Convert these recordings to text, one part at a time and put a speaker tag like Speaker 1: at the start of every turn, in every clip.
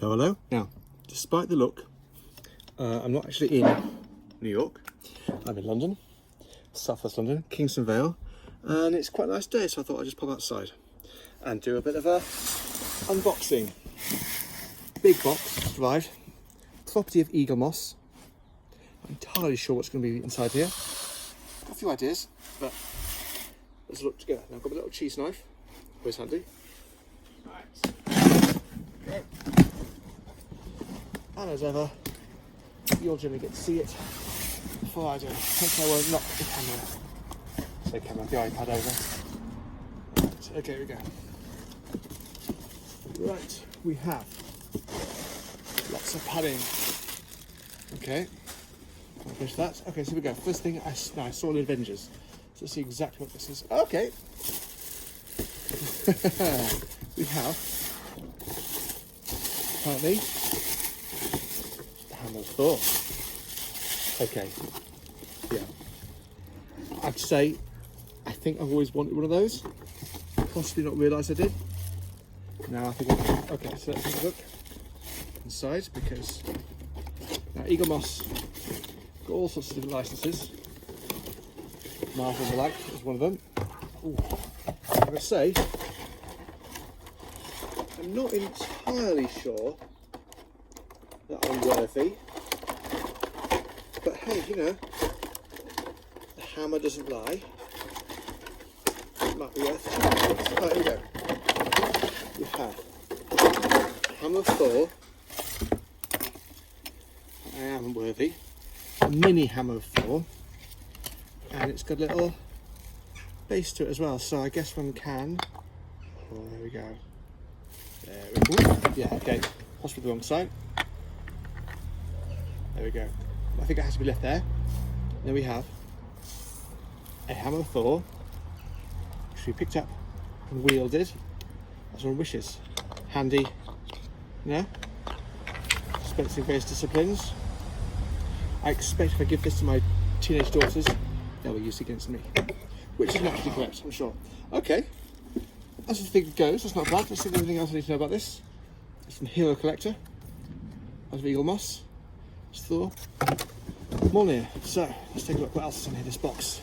Speaker 1: Hello, hello. Now, despite the look, I'm not actually in New York. I'm in London, southwest London, Kingston Vale, and it's quite a nice day, so I thought I'd just pop outside and do a bit of a unboxing. Big box arrived, property of Eagle Moss. I'm entirely sure what's going to be inside here. Got a few ideas, but let's look together. Now I've got a little cheese knife, always handy. Right. Okay. And as ever, you'll generally get to see it before I do. Hopefully I won't knock the camera. Say camera, the iPad over. Right, okay, here we go. Right, we have lots of padding. Okay, I'll finish that. Okay, so here we go. First thing, I saw the Avengers. So let's see exactly what this is. Okay. We have, apparently, the Hammer of Thor. Okay, yeah. I'd say, I think I've always wanted one of those. Possibly not realised I did. Now I think, okay, so let's have a look inside, because now Eagle Moss got all sorts of different licenses. Marvel and the like is one of them. Ooh. I'm going to say, I'm not entirely sure that I'm worthy, but hey, you know, the hammer doesn't lie. It might be worth it. Oh, here we go. We have Hammer of Thor. I am worthy. A mini Hammer of Thor, and it's got a little base to it as well. So I guess one can. Oh, there we go. There we go. Yeah, okay. Possibly the wrong side. There we go. I think it has to be left there. Then we have a Hammer of Thor, which we picked up and wielded as one wishes. Handy, you know, dispensing in various disciplines. I expect if I give this to my teenage daughters, they'll be used against me, which is naturally correct, I'm sure. Okay, as the thing goes, that's not bad. Let's see if there's anything else I need to know about this. It's from Hero Collector, out of Eagle Moss. It's Thor. More near. So let's take a look what else is in here. This box.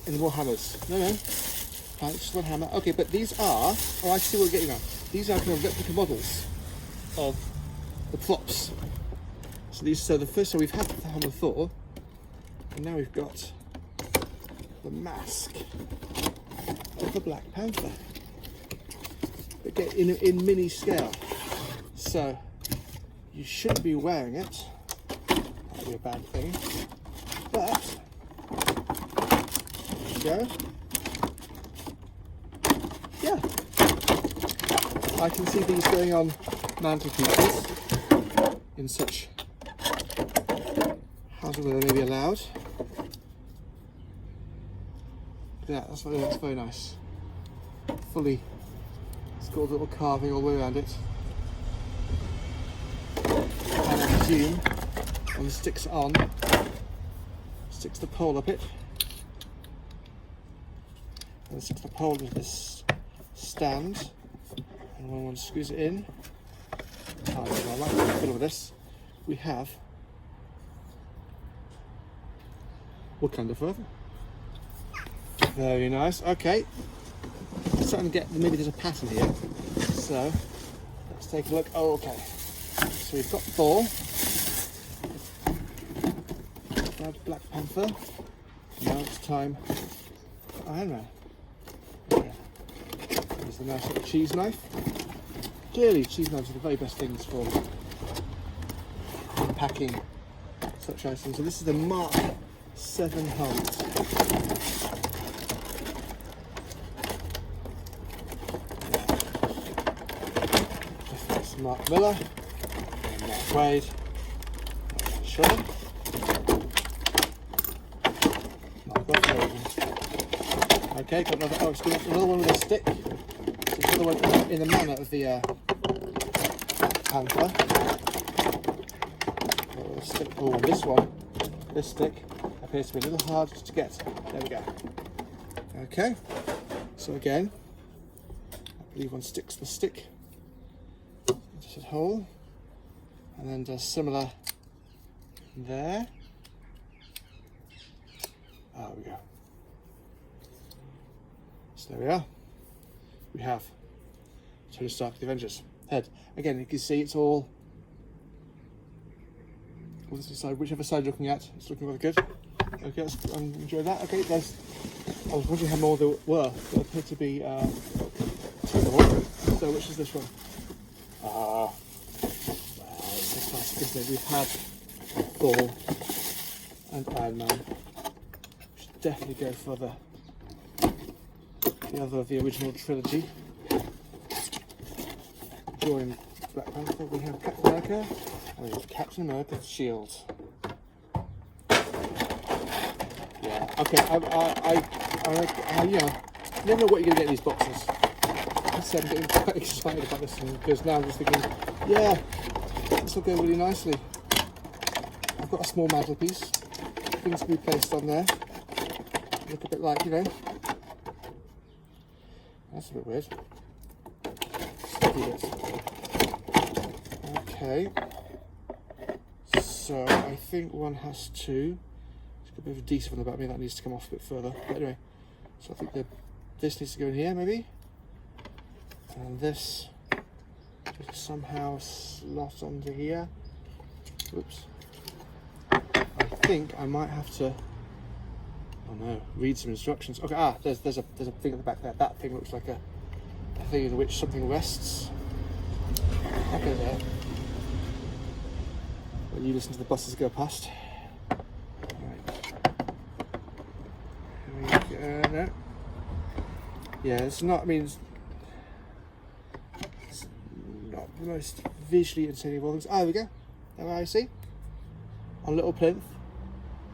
Speaker 1: Any more hammers? No. Right, just one hammer. Okay, but these are. Oh, I see what we're getting at. These are kind of replica models of the props. So these. So the first. So we've had the Hammer of Thor, and now we've got the mask of the Black Panther. Again, in mini scale. So you shouldn't be wearing it. That'd be a bad thing. But there you go. Yeah, I can see these going on mantelpieces in such houses where they may be allowed. Yeah, that's very nice. Fully, it's got a little carving all the way around it. And I presume when the sticks on, sticks the pole up it, and sticks the pole into this stand, and when one screws it in, I like the fiddle with this, we have Wakanda Forever. Very nice. Okay, I'm starting to get, maybe there's a pattern here, so let's take a look. Oh, okay, so we've got Thor, Black Panther. Now it's time for Iron Man. Okay. There's the nice little cheese knife. Clearly, cheese knives are the very best things for unpacking such items. So this is the Mark 7 Hunt. That's Mark Miller and Mark Wade. Sure. Okay, got another. Oh, it's another one with a stick. So it's another one in the manner of the Panther. Oh, this stick appears to be a little hard to get. There we go. Okay, so again, I believe one sticks the stick into Just a hole, and then does similar there. There we go. So there we are. We have Tony Stark, the Avengers head. Again, you can see it's all this side, whichever side you're looking at, it's looking rather good. Okay, let's enjoy that. Okay, there's. I was wondering how more there were. There appear to be 2 more. So which is this one? Wow, it's a classic, isn't it? We've had Thor and Iron Man. We should definitely go for the other of the original trilogy. Join Black Panther, we have Captain America, and we have Captain America's shield. Yeah, okay, I you know, never know what you're going to get in these boxes. I'm getting quite excited about this one, because now I'm just thinking, yeah, this will go really nicely. I've got a small mantelpiece, things can be placed on there, look a bit like, you know, that's a bit weird. Sticky bit. Okay, so I think one has to, it's got a bit of a decent one about me, that needs to come off a bit further, but anyway, so I think this needs to go in here maybe, and this just somehow slot onto here. Oops. I think I might have to, oh no, read some instructions. Okay, there's a thing at the back there. That thing looks like a thing in which something rests. Okay, there. When you listen to the buses go past. Right. Here we go. No. Yeah, it's not. I mean, it's not the most visually entertaining of all things. Oh, there we go. There I see. On a little plinth,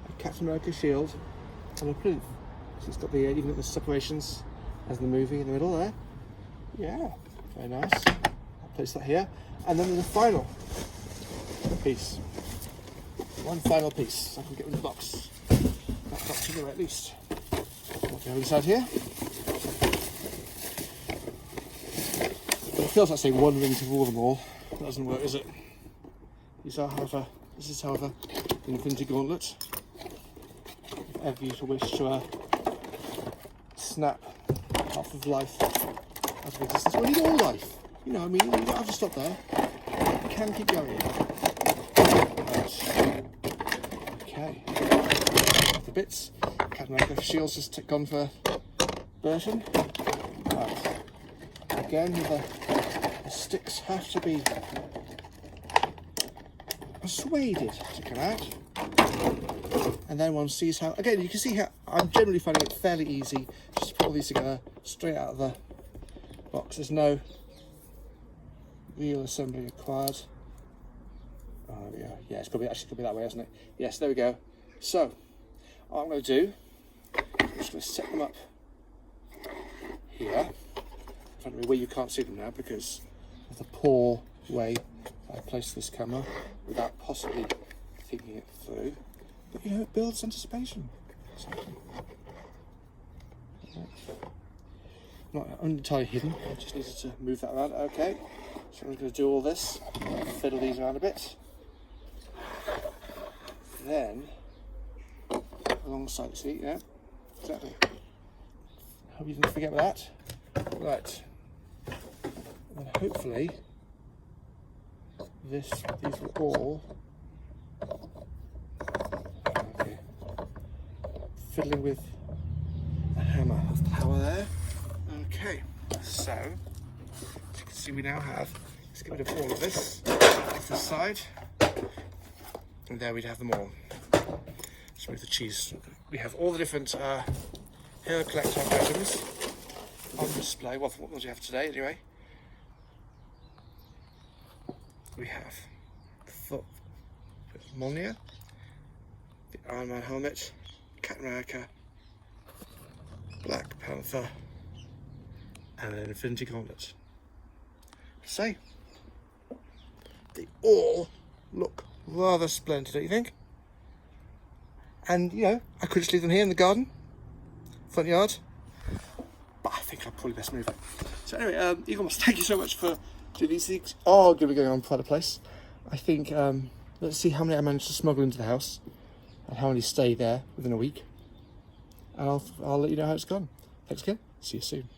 Speaker 1: a Captain America shield on a plinth. So it's got the even got the separations as the movie in the middle there. Yeah, very nice. I'll place that here, and then there's a final piece. One final piece, so I can get rid of the box. That box anyway, at least. What do we have inside here? It feels like saying one ring to rule them all. That doesn't work, is it? These are, however, this is, however, the Infinity Gauntlet. If ever you wish to snap half of life out of existence. Well, you need all life. You know, I mean, you don't have to stop there. You can keep going. Right. Okay. The bits. Captain America shields just gone for version. Right. Again, the sticks have to be persuaded to come out, and then one sees how, again, you can see how I'm generally finding it fairly easy just to put all these together straight out of the box. There's no real assembly required. Oh yeah, yeah, it's actually could be that way, isn't it? Yes, there we go. So what I'm going to do, I'm just going to set them up here in front of me where you can't see them now because of the poor way I place this camera without possibly thinking it through. But you know, it builds anticipation. Exactly. Not entirely hidden, I just needed to move that around. Okay, so I'm going to do all this, fiddle these around a bit. Then, alongside the seat, yeah, exactly. Hope you didn't forget that. Right, and then hopefully these will all, okay, fiddling with a hammer. That's the hammer there. Okay, so as you can see, we now have, let's get rid of all of this off the side, and there we'd have them all. So with the cheese, we have all the different Hero Collector items on display. Well, what do you have today anyway? We have the Mjolnir, the Iron Man helmet, Captain America, Black Panther, and an Infinity Gauntlet. Say, they all look rather splendid, don't you think? And you know, I could just leave them here in the garden, front yard, but I think I'd probably best move it. So anyway, Eaglemoss, thank you so much for Do these things are going to be going on quite a place. I think, let's see how many I managed to smuggle into the house and how many stay there within a week. And I'll let you know how it's gone. Thanks again. See you soon.